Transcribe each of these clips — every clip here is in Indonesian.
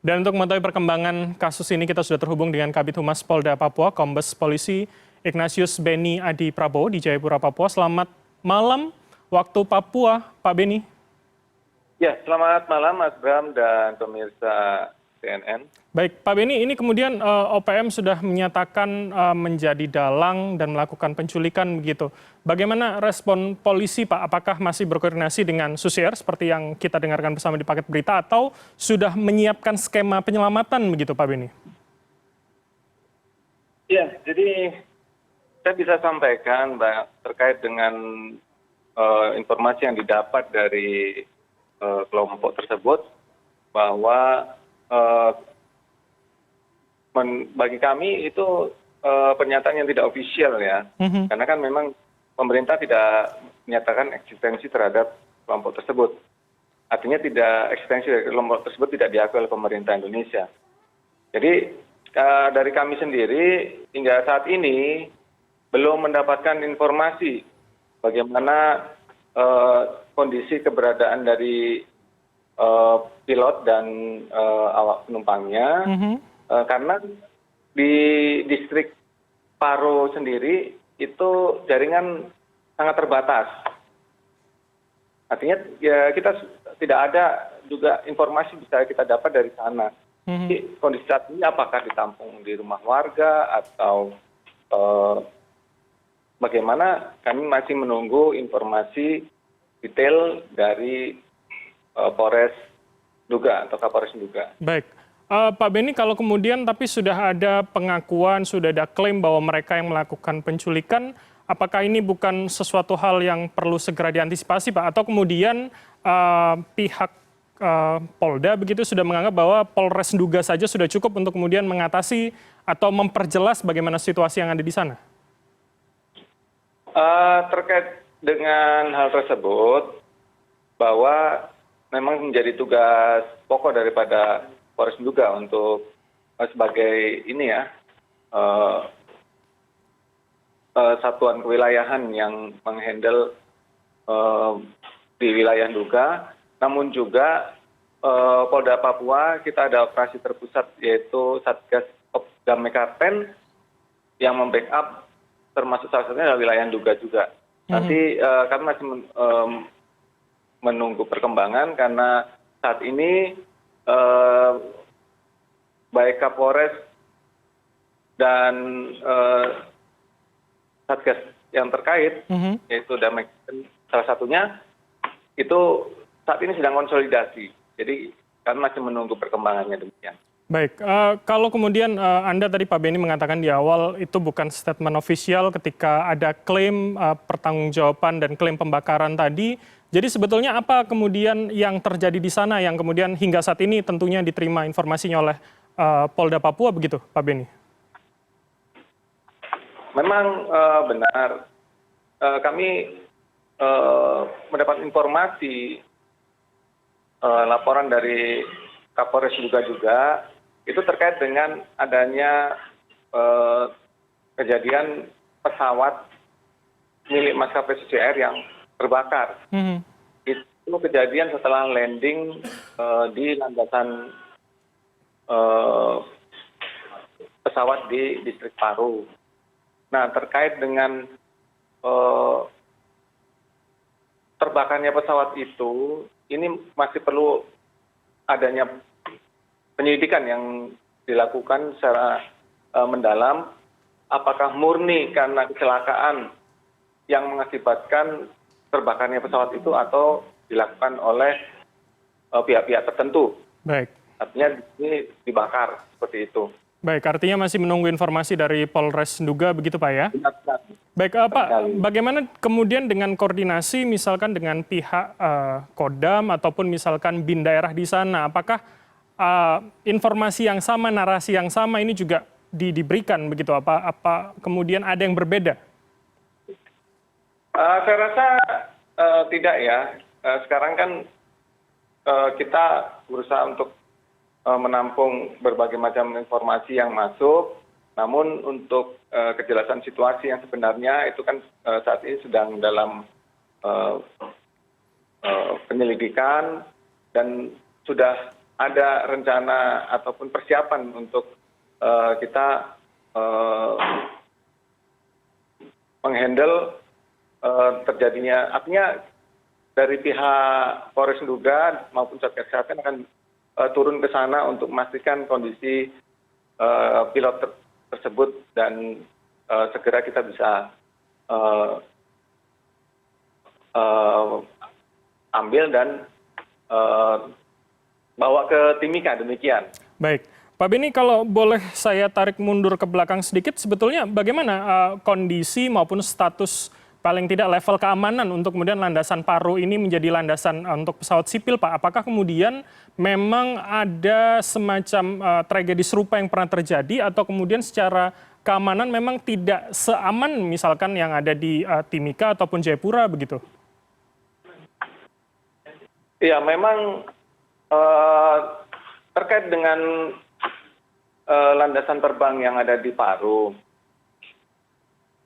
Dan untuk mengetahui perkembangan kasus ini kita sudah terhubung dengan Kabid Humas Polda Papua, Kombes Polisi Ignatius Beni Adi Prabowo di Jayapura, Papua. Selamat malam waktu Papua, Pak Beni. Ya, selamat malam Mas Bram dan pemirsa CNN. Baik, Pak Beni, ini kemudian OPM sudah menyatakan menjadi dalang dan melakukan penculikan begitu. Bagaimana respon polisi, Pak? Apakah masih berkoordinasi dengan Susier seperti yang kita dengarkan bersama di paket berita atau sudah menyiapkan skema penyelamatan begitu, Pak Beni? Ya, jadi saya bisa sampaikan terkait dengan informasi yang didapat dari kelompok tersebut bahwa bagi kami itu pernyataan yang tidak ofisial ya, karena kan memang pemerintah tidak menyatakan eksistensi terhadap kelompok tersebut. Artinya eksistensi dari kelompok tersebut tidak diakui oleh pemerintah Indonesia. Jadi dari kami sendiri hingga saat ini belum mendapatkan informasi bagaimana kondisi keberadaan dari pilot dan awak penumpangnya. Karena di distrik Paro sendiri itu jaringan sangat terbatas. Artinya ya kita tidak ada juga informasi bisa kita dapat dari sana. Jadi, kondisi saat ini apakah ditampung di rumah warga atau bagaimana, kami masih menunggu informasi detail dari Polres Duga atau Kapolres Duga. Baik. Pak Beni, kalau kemudian tapi sudah ada pengakuan, sudah ada klaim bahwa mereka yang melakukan penculikan, apakah ini bukan sesuatu hal yang perlu segera diantisipasi, Pak? Atau kemudian pihak Polda begitu sudah menganggap bahwa Polres Duga saja sudah cukup untuk kemudian mengatasi atau memperjelas bagaimana situasi yang ada di sana? Terkait dengan hal tersebut, bahwa memang menjadi tugas pokok daripada Polres Duga untuk sebagai ini ya satuan kewilayahan yang menghandle di wilayah Duga. Namun juga Polda Papua kita ada operasi terpusat yaitu Satgas Damekaten yang membackup termasuk salah satunya adalah wilayah Duga juga. Nanti kami masih menunggu perkembangan karena saat ini baik Kapolres dan Satgas yang terkait, yaitu Damekaten salah satunya, itu saat ini sedang konsolidasi. Jadi kami masih menunggu perkembangannya demikian. Baik, kalau kemudian Anda tadi Pak Beni mengatakan di awal itu bukan statement ofisial ketika ada klaim pertanggungjawaban dan klaim pembakaran tadi. Jadi sebetulnya apa kemudian yang terjadi di sana yang kemudian hingga saat ini tentunya diterima informasinya oleh Polda Papua begitu, Pak Beni? Memang benar, kami mendapat informasi laporan dari Kapolres juga itu terkait dengan adanya kejadian pesawat milik maskapai Susi Air yang terbakar. Itu kejadian setelah landing di landasan pesawat di distrik Paro. Nah, terkait dengan terbakarnya pesawat itu, ini masih perlu adanya penyelidikan yang dilakukan secara mendalam. Apakah murni karena kecelakaan yang mengakibatkan terbakarnya pesawat itu atau dilakukan oleh pihak-pihak tertentu. Baik. Artinya ini dibakar seperti itu. Baik, artinya masih menunggu informasi dari Polres Duga begitu Pak ya? Baik, Pak, bagaimana kemudian dengan koordinasi misalkan dengan pihak Kodam ataupun misalkan BIN daerah di sana? Apakah informasi yang sama, narasi yang sama ini juga diberikan begitu? Apa kemudian ada yang berbeda? Saya rasa tidak ya. Sekarang kan kita berusaha untuk menampung berbagai macam informasi yang masuk. Namun untuk kejelasan situasi yang sebenarnya itu kan saat ini sedang dalam penyelidikan dan sudah ada rencana ataupun persiapan untuk kita menghandle terjadinya, artinya dari pihak Polres Nduga maupun Satgas Kesehatan akan turun ke sana untuk memastikan kondisi pilot tersebut dan segera kita bisa ambil dan bawa ke Timika, demikian. Baik, Pak Beni, kalau boleh saya tarik mundur ke belakang sedikit, sebetulnya bagaimana kondisi maupun status paling tidak level keamanan untuk kemudian landasan Paro ini menjadi landasan untuk pesawat sipil, Pak? Apakah kemudian memang ada semacam tragedi serupa yang pernah terjadi atau kemudian secara keamanan memang tidak seaman misalkan yang ada di Timika ataupun Jayapura begitu? Ya, memang terkait dengan landasan terbang yang ada di Paro,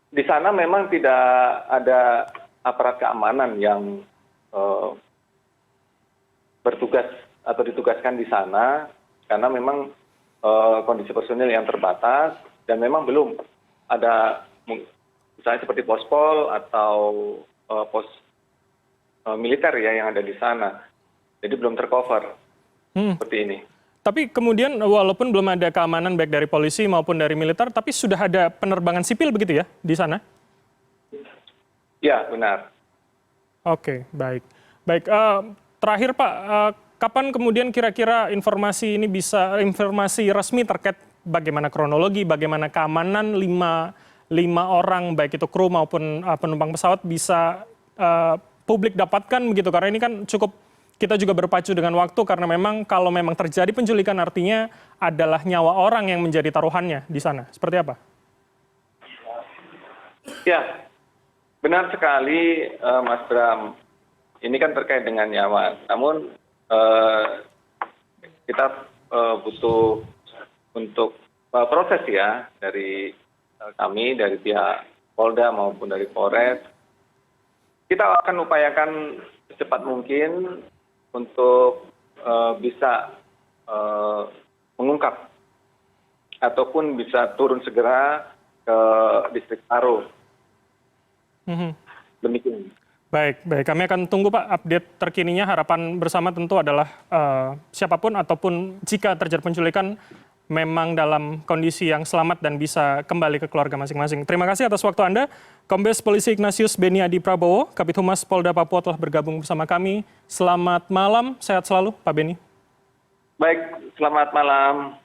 di sana memang tidak ada aparat keamanan yang bertugas atau ditugaskan di sana karena memang kondisi personil yang terbatas dan memang belum ada misalnya seperti pospol atau pos militer ya yang ada di sana. Jadi belum tercover seperti ini. Tapi kemudian walaupun belum ada keamanan baik dari polisi maupun dari militer, tapi sudah ada penerbangan sipil begitu ya di sana? Ya, benar. Oke, baik. Baik, terakhir Pak, kapan kemudian kira-kira informasi resmi terkait bagaimana kronologi, bagaimana keamanan lima orang baik itu kru maupun penumpang pesawat bisa publik dapatkan begitu? Karena ini kan kita juga berpacu dengan waktu karena memang kalau memang terjadi penculikan artinya adalah nyawa orang yang menjadi taruhannya di sana. Seperti apa? Ya, benar sekali Mas Bram. Ini kan terkait dengan nyawa. Namun kita butuh untuk proses ya dari kami, dari pihak Polda maupun dari Polres. Kita akan upayakan secepat mungkin untuk bisa mengungkap ataupun bisa turun segera ke distrik Paro. Demikian. Baik, kami akan tunggu Pak update terkininya. Harapan bersama tentu adalah siapapun ataupun jika terjadi penculikan memang dalam kondisi yang selamat dan bisa kembali ke keluarga masing-masing. Terima kasih atas waktu Anda. Kombes Polisi Ignatius Beni Adi Prabowo, Kabid Humas Polda Papua telah bergabung bersama kami. Selamat malam, sehat selalu Pak Beni. Baik, selamat malam.